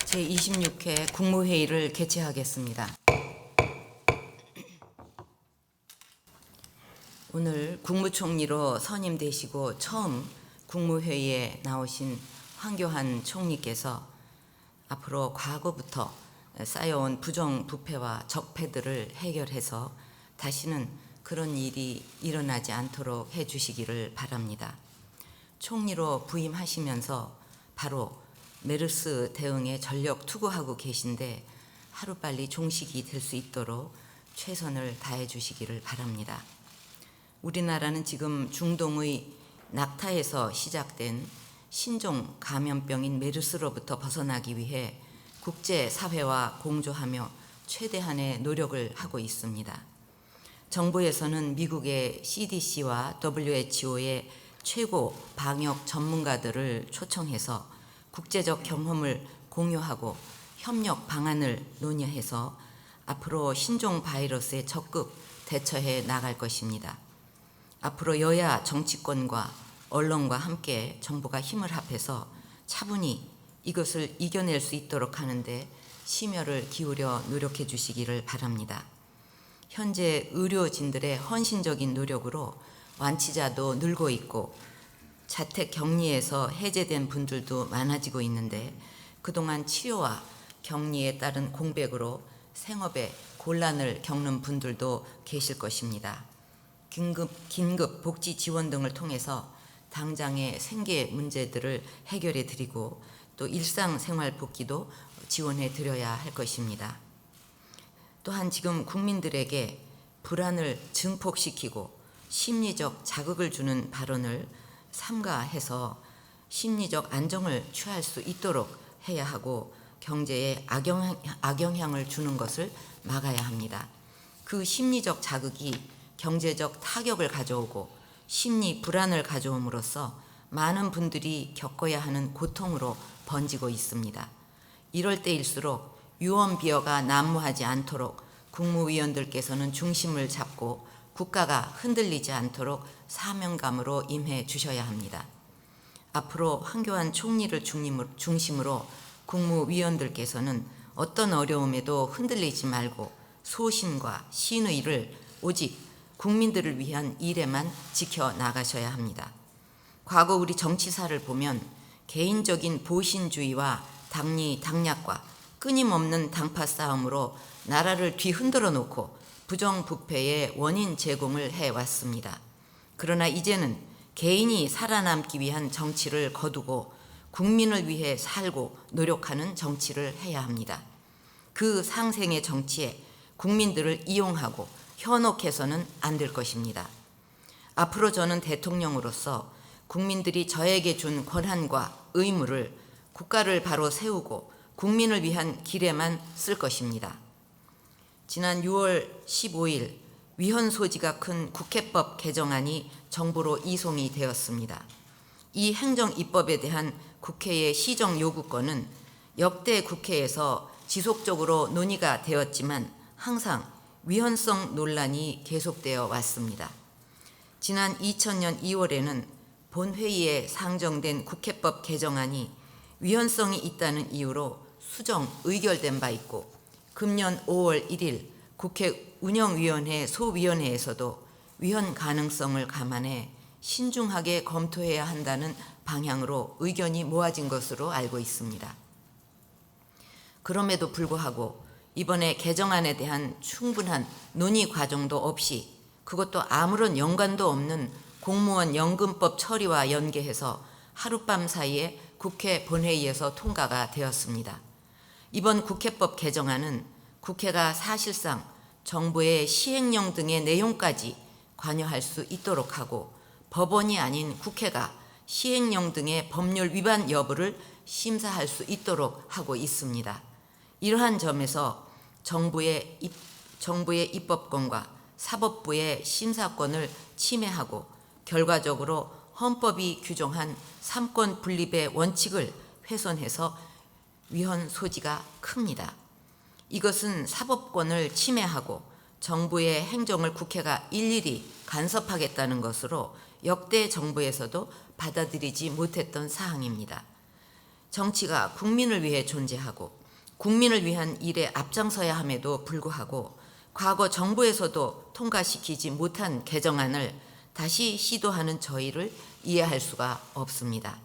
제26회 국무회의를 개최하겠습니다. 오늘 국무총리로 선임되시고 처음 국무회의에 나오신 황교안 총리께서 앞으로 과거부터 쌓여온 부정부패와 적폐들을 해결해서 다시는 그런 일이 일어나지 않도록 해주시기를 바랍니다. 총리로 부임하시면서 바로 메르스 대응에 전력 투구하고 계신데 하루빨리 종식이 될 수 있도록 최선을 다해 주시기를 바랍니다. 우리나라는 지금 중동의 낙타에서 시작된 신종 감염병인 메르스로부터 벗어나기 위해 국제사회와 공조하며 최대한의 노력을 하고 있습니다. 정부에서는 미국의 CDC와 WHO의 최고 방역 전문가들을 초청해서 국제적 경험을 공유하고 협력 방안을 논의해서 앞으로 신종 바이러스에 적극 대처해 나갈 것입니다. 앞으로 여야 정치권과 언론과 함께 정부가 힘을 합해서 차분히 이것을 이겨낼 수 있도록 하는데 심혈을 기울여 노력해 주시기를 바랍니다. 현재 의료진들의 헌신적인 노력으로 완치자도 늘고 있고 자택 격리에서 해제된 분들도 많아지고 있는데 그동안 치료와 격리에 따른 공백으로 생업에 곤란을 겪는 분들도 계실 것입니다. 긴급 복지 지원 등을 통해서 당장의 생계 문제들을 해결해 드리고 또 일상생활 복귀도 지원해 드려야 할 것입니다. 또한 지금 국민들에게 불안을 증폭시키고 심리적 자극을 주는 발언을 삼가해서 심리적 안정을 취할 수 있도록 해야 하고 경제에 악영향을 주는 것을 막아야 합니다. 그 심리적 자극이 경제적 타격을 가져오고 심리 불안을 가져옴으로써 많은 분들이 겪어야 하는 고통으로 번지고 있습니다. 이럴 때일수록 유언비어가 난무하지 않도록 국무위원들께서는 중심을 잡고 국가가 흔들리지 않도록 사명감으로 임해 주셔야 합니다. 앞으로 황교안 총리를 중심으로 국무위원들께서는 어떤 어려움에도 흔들리지 말고 소신과 신의를 오직 국민들을 위한 일에만 지켜나가셔야 합니다. 과거 우리 정치사를 보면 개인적인 보신주의와 당리당략과 끊임없는 당파 싸움으로 나라를 뒤흔들어 놓고 부정부패의 원인 제공을 해왔습니다. 그러나 이제는 개인이 살아남기 위한 정치를 거두고 국민을 위해 살고 노력하는 정치를 해야 합니다. 그 상생의 정치에 국민들을 이용하고 현혹해서는 안 될 것입니다. 앞으로 저는 대통령으로서 국민들이 저에게 준 권한과 의무를 국가를 바로 세우고 국민을 위한 길에만 쓸 것입니다. 지난 6월 15일 위헌 소지가 큰 국회법 개정안이 정부로 이송이 되었습니다. 이 행정입법에 대한 국회의 시정 요구권은 역대 국회에서 지속적으로 논의가 되었지만 항상 위헌성 논란이 계속되어 왔습니다. 지난 2000년 2월에는 본회의에 상정된 국회법 개정안이 위헌성이 있다는 이유로 수정 의결된 바 있고 금년 5월 1일 국회 운영위원회 소위원회에서도 위헌 가능성을 감안해 신중하게 검토해야 한다는 방향으로 의견이 모아진 것으로 알고 있습니다. 그럼에도 불구하고 이번에 개정안에 대한 충분한 논의 과정도 없이 그것도 아무런 연관도 없는 공무원 연금법 처리와 연계해서 하룻밤 사이에 국회 본회의에서 통과가 되었습니다. 이번 국회법 개정안은 국회가 사실상 정부의 시행령 등의 내용까지 관여할 수 있도록 하고 법원이 아닌 국회가 시행령 등의 법률 위반 여부를 심사할 수 있도록 하고 있습니다. 이러한 점에서 정부의 입법권과 사법부의 심사권을 침해하고 결과적으로 헌법이 규정한 삼권 분립의 원칙을 훼손해서 위헌 소지가 큽니다. 이것은 사법권을 침해하고 정부의 행정을 국회가 일일이 간섭하겠다는 것으로 역대 정부에서도 받아들이지 못했던 사항입니다. 정치가 국민을 위해 존재하고 국민을 위한 일에 앞장서야 함에도 불구하고 과거 정부에서도 통과시키지 못한 개정안을 다시 시도하는 저희를 이해할 수가 없습니다.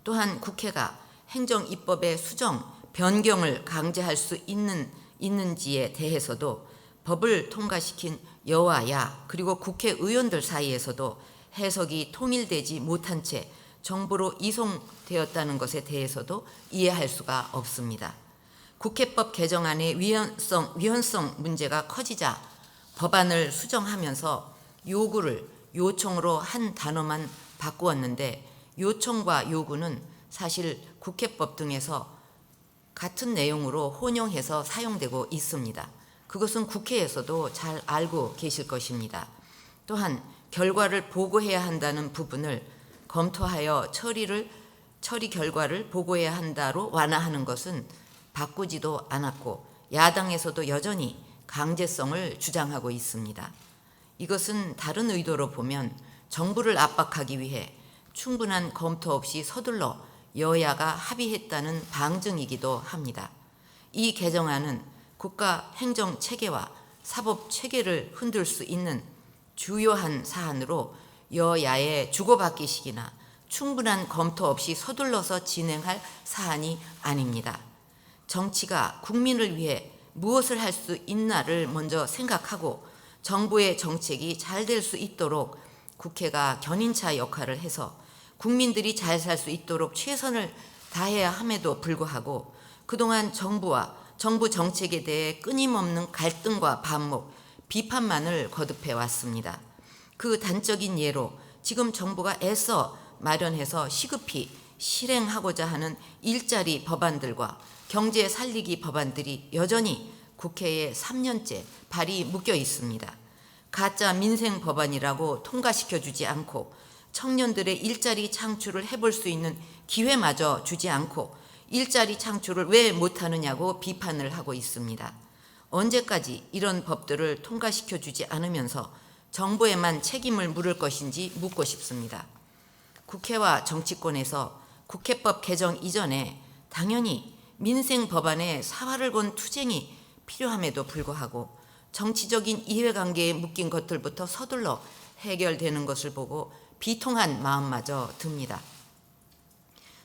또한 국회가 행정입법의 수정, 변경을 강제할 수 있는지에 대해서도 법을 통과시킨 여와야 그리고 국회의원들 사이에서도 해석이 통일되지 못한 채 정부로 이송되었다는 것에 대해서도 이해할 수가 없습니다. 국회법 개정안의 위헌성 문제가 커지자 법안을 수정하면서 요구를 요청으로 한 단어만 바꾸었는데 요청과 요구는 사실 국회법 등에서 같은 내용으로 혼용해서 사용되고 있습니다. 그것은 국회에서도 잘 알고 계실 것입니다. 또한 결과를 보고해야 한다는 부분을 검토하여 처리 결과를 보고해야 한다로 완화하는 것은 바꾸지도 않았고 야당에서도 여전히 강제성을 주장하고 있습니다. 이것은 다른 의도로 보면 정부를 압박하기 위해 충분한 검토 없이 서둘러 여야가 합의했다는 방증이기도 합니다. 이 개정안은 국가 행정 체계와 사법 체계를 흔들 수 있는 주요한 사안으로 여야의 주고받기식이나 충분한 검토 없이 서둘러서 진행할 사안이 아닙니다. 정치가 국민을 위해 무엇을 할 수 있나를 먼저 생각하고 정부의 정책이 잘 될 수 있도록 국회가 견인차 역할을 해서 국민들이 잘 살 수 있도록 최선을 다해야 함에도 불구하고 그동안 정부와 정부 정책에 대해 끊임없는 갈등과 반목, 비판만을 거듭해 왔습니다. 그 단적인 예로 지금 정부가 애써 마련해서 시급히 실행하고자 하는 일자리 법안들과 경제 살리기 법안들이 여전히 국회에 3년째 발이 묶여 있습니다. 가짜 민생 법안이라고 통과시켜주지 않고 청년들의 일자리 창출을 해볼 수 있는 기회마저 주지 않고 일자리 창출을 왜 못하느냐고 비판을 하고 있습니다. 언제까지 이런 법들을 통과시켜주지 않으면서 정부에만 책임을 물을 것인지 묻고 싶습니다. 국회와 정치권에서 국회법 개정 이전에 당연히 민생 법안에 사활을 건 투쟁이 필요함에도 불구하고 정치적인 이해관계에 묶인 것들부터 서둘러 해결되는 것을 보고 비통한 마음마저 듭니다.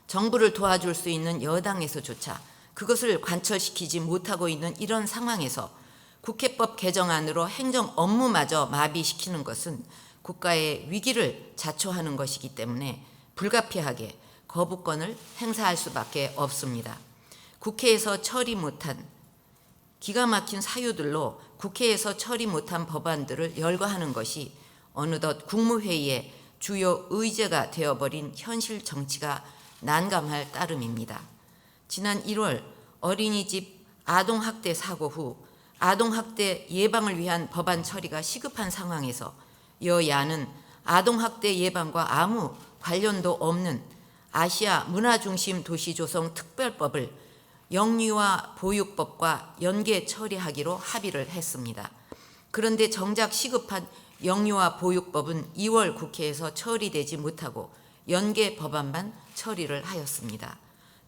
정부를 도와줄 수 있는 여당에서조차 그것을 관철시키지 못하고 있는 이런 상황에서 국회법 개정안으로 행정 업무마저 마비시키는 것은 국가의 위기를 자초하는 것이기 때문에 불가피하게 거부권을 행사할 수밖에 없습니다. 국회에서 처리 못한 기가 막힌 사유들로 국회에서 처리 못한 법안들을 열거하는 것이 어느덧 국무회의의 주요 의제가 되어버린 현실 정치가 난감할 따름입니다. 지난 1월 어린이집 아동학대 사고 후 아동학대 예방을 위한 법안 처리가 시급한 상황에서 여야는 아동학대 예방과 아무 관련도 없는 아시아 문화중심 도시 조성 특별법을 영유아 보육법과 연계 처리하기로 합의를 했습니다. 그런데 정작 시급한 영유아 보육법은 2월 국회에서 처리되지 못하고 연계 법안만 처리를 하였습니다.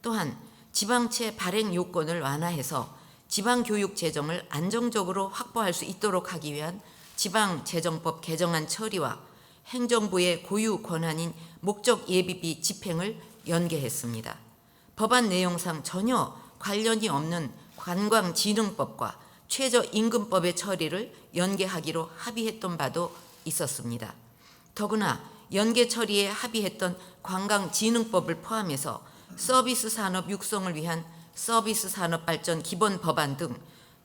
또한 지방채 발행 요건을 완화해서 지방교육 재정을 안정적으로 확보할 수 있도록 하기 위한 지방재정법 개정안 처리와 행정부의 고유 권한인 목적 예비비 집행을 연계했습니다. 법안 내용상 전혀 관련이 없는 관광진흥법과 최저임금법의 처리를 연계하기로 합의했던 바도 있었습니다. 더구나 연계 처리에 합의했던 관광진흥법을 포함해서 서비스 산업 육성을 위한 서비스 산업 발전 기본 법안 등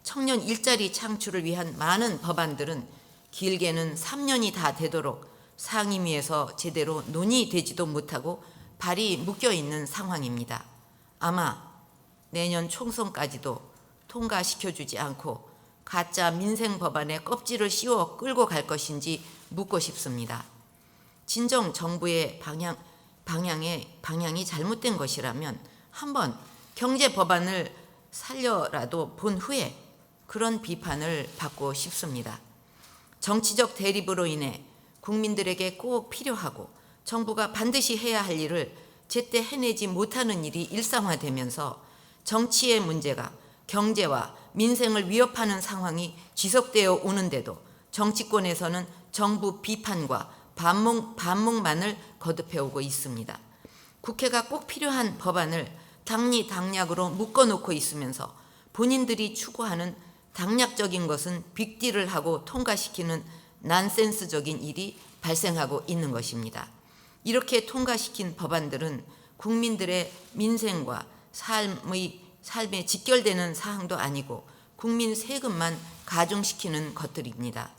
청년 일자리 창출을 위한 많은 법안들은 길게는 3년이 다 되도록 상임위에서 제대로 논의되지도 못하고 발이 묶여 있는 상황입니다. 아마 내년 총선까지도 통과시켜주지 않고 가짜 민생 법안에 껍질을 씌워 끌고 갈 것인지 묻고 싶습니다. 진정 정부의 방향이 잘못된 것이라면 한번 경제 법안을 살려라도 본 후에 그런 비판을 받고 싶습니다. 정치적 대립으로 인해 국민들에게 꼭 필요하고 정부가 반드시 해야 할 일을 제때 해내지 못하는 일이 일상화되면서 정치의 문제가 경제와 민생을 위협하는 상황이 지속되어 오는데도 정치권에서는 정부 비판과 반목만을 거듭해오고 있습니다. 국회가 꼭 필요한 법안을 당리당략으로 묶어놓고 있으면서 본인들이 추구하는 당략적인 것은 빅딜을 하고 통과시키는 난센스적인 일이 발생하고 있는 것입니다. 이렇게 통과시킨 법안들은 국민들의 민생과 삶에 직결되는 사항도 아니고 국민 세금만 가중시키는 것들입니다.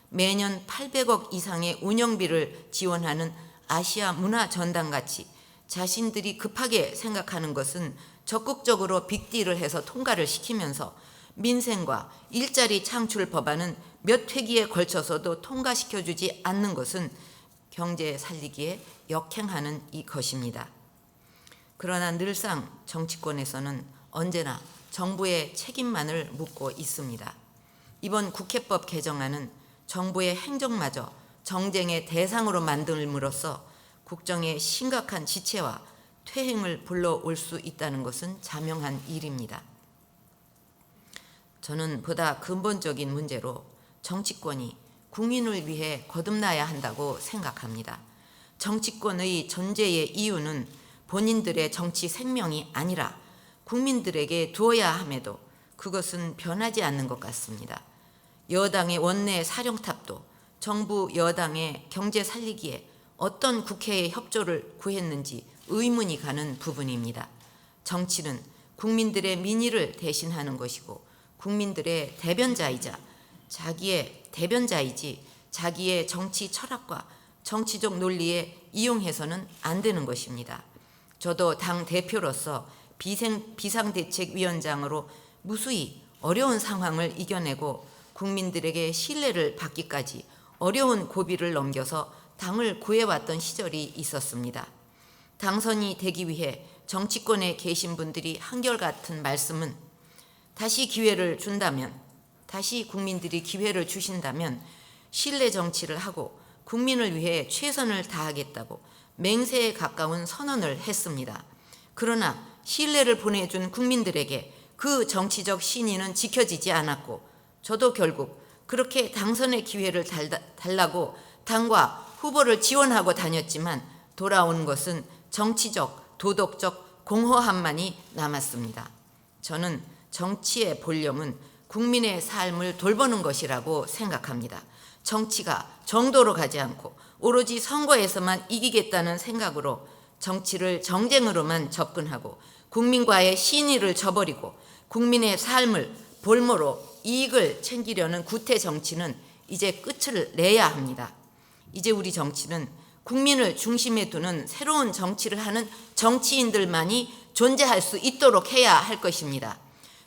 매년 800억 이상의 운영비를 지원하는 아시아 문화전당같이 자신들이 급하게 생각하는 것은 적극적으로 빅딜을 해서 통과를 시키면서 민생과 일자리 창출 법안은 몇 회기에 걸쳐서도 통과시켜주지 않는 것은 경제 살리기에 역행하는 것입니다. 그러나 늘상 정치권에서는 언제나 정부의 책임만을 묻고 있습니다. 이번 국회법 개정안은 정부의 행정마저 정쟁의 대상으로 만들므로써 국정의 심각한 지체와 퇴행을 불러올 수 있다는 것은 자명한 일입니다. 저는 보다 근본적인 문제로 정치권이 국민을 위해 거듭나야 한다고 생각합니다. 정치권의 존재의 이유는 본인들의 정치 생명이 아니라 국민들에게 두어야 함에도 그것은 변하지 않는 것 같습니다. 여당의 원내 사령탑도 정부 여당의 경제 살리기에 어떤 국회의 협조를 구했는지 의문이 가는 부분입니다. 정치는 국민들의 민의를 대신하는 것이고 국민들의 대변자이지 자기의 정치 철학과 정치적 논리에 이용해서는 안 되는 것입니다. 저도 당 대표로서 비상대책위원장으로 무수히 어려운 상황을 이겨내고 국민들에게 신뢰를 받기까지 어려운 고비를 넘겨서 당을 구해왔던 시절이 있었습니다. 당선이 되기 위해 정치권에 계신 분들이 한결같은 말씀은 다시 국민들이 기회를 주신다면 신뢰 정치를 하고 국민을 위해 최선을 다하겠다고 맹세에 가까운 선언을 했습니다. 그러나 신뢰를 보내준 국민들에게 그 정치적 신의는 지켜지지 않았고 저도 결국 그렇게 당선의 기회를 달라고 당과 후보를 지원하고 다녔지만 돌아온 것은 정치적, 도덕적 공허함만이 남았습니다. 저는 정치의 본령은 국민의 삶을 돌보는 것이라고 생각합니다. 정치가 정도로 가지 않고 오로지 선거에서만 이기겠다는 생각으로 정치를 정쟁으로만 접근하고 국민과의 신의를 저버리고 국민의 삶을 볼모로 이익을 챙기려는 구태 정치는 이제 끝을 내야 합니다. 이제 우리 정치는 국민을 중심에 두는 새로운 정치를 하는 정치인들만이 존재할 수 있도록 해야 할 것입니다.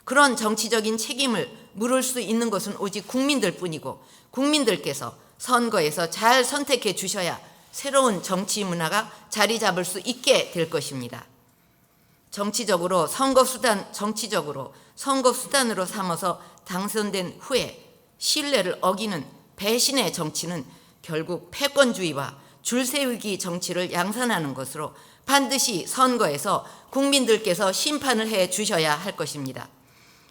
그런 정치적인 책임을 물을 수 있는 것은 오직 국민들 뿐이고 국민들께서 선거에서 잘 선택해 주셔야 새로운 정치 문화가 자리 잡을 수 있게 될 것입니다. 정치적으로 선거 수단으로 삼아서 당선된 후에 신뢰를 어기는 배신의 정치는 결국 패권주의와 줄세우기 정치를 양산하는 것으로 반드시 선거에서 국민들께서 심판을 해 주셔야 할 것입니다.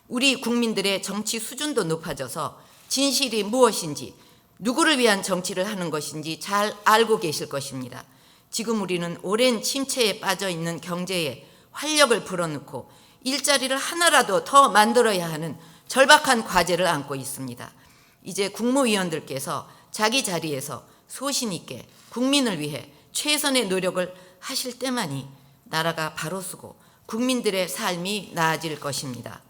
우리 국민들의 정치 수준도 높아져서 진실이 무엇인지 누구를 위한 정치를 하는 것인지 잘 알고 계실 것입니다. 지금 우리는 오랜 침체에 빠져 있는 경제에 활력을 불어넣고 일자리를 하나라도 더 만들어야 하는 절박한 과제를 안고 있습니다. 이제 국무위원들께서 자기 자리에서 소신 있게 국민을 위해 최선의 노력을 하실 때만이 나라가 바로 서고 국민들의 삶이 나아질 것입니다.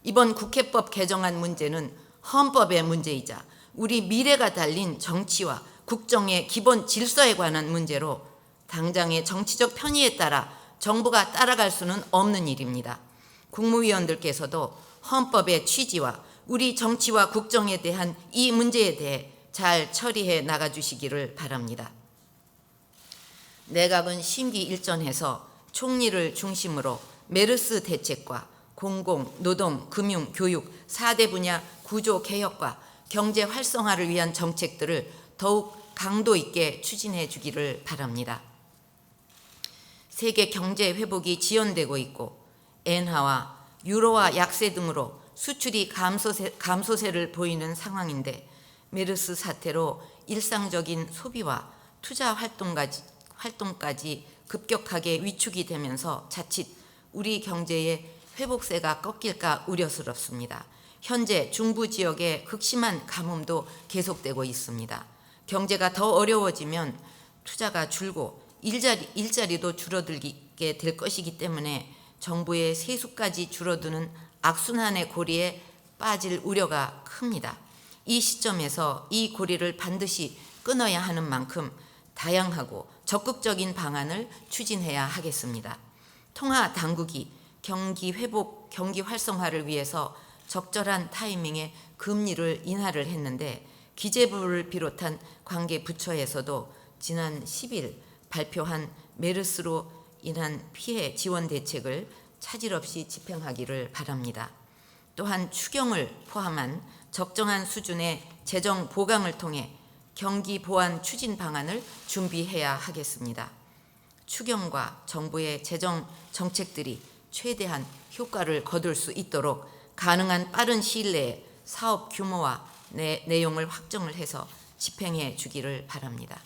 이번 국회법 개정안 문제는 헌법의 문제이자 우리 미래가 달린 정치와 국정의 기본 질서에 관한 문제로 당장의 정치적 편의에 따라 정부가 따라갈 수는 없는 일입니다. 국무위원들께서도 헌법의 취지와 우리 정치와 국정에 대한 이 문제에 대해 잘 처리해 나가주시기를 바랍니다. 내각은 심기일전해서 총리를 중심으로 메르스 대책과 공공, 노동, 금융, 교육 4대 분야 구조 개혁과 경제 활성화를 위한 정책들을 더욱 강도 있게 추진해 주기를 바랍니다. 세계 경제 회복이 지연되고 있고 엔화와 유로화 약세 등으로 수출이 감소세를 보이는 상황인데 메르스 사태로 일상적인 소비와 투자 활동까지 급격하게 위축이 되면서 자칫 우리 경제의 회복세가 꺾일까 우려스럽습니다. 현재 중부 지역의 극심한 가뭄도 계속되고 있습니다. 경제가 더 어려워지면 투자가 줄고 일자리도 줄어들게 될 것이기 때문에 정부의 세수까지 줄어드는 악순환의 고리에 빠질 우려가 큽니다. 이 시점에서 이 고리를 반드시 끊어야 하는 만큼 다양하고 적극적인 방안을 추진해야 하겠습니다. 통화 당국이 경기 회복, 경기 활성화를 위해서 적절한 타이밍에 금리를 인하를 했는데 기재부를 비롯한 관계 부처에서도 지난 10일 발표한 메르스로 인한 피해 지원 대책을 차질 없이 집행하기를 바랍니다. 또한 추경을 포함한 적정한 수준의 재정 보강을 통해 경기 보완 추진 방안을 준비해야 하겠습니다. 추경과 정부의 재정 정책들이 최대한 효과를 거둘 수 있도록 가능한 빠른 시일 내에 사업 규모와 내용을 확정을 해서 집행해 주기를 바랍니다.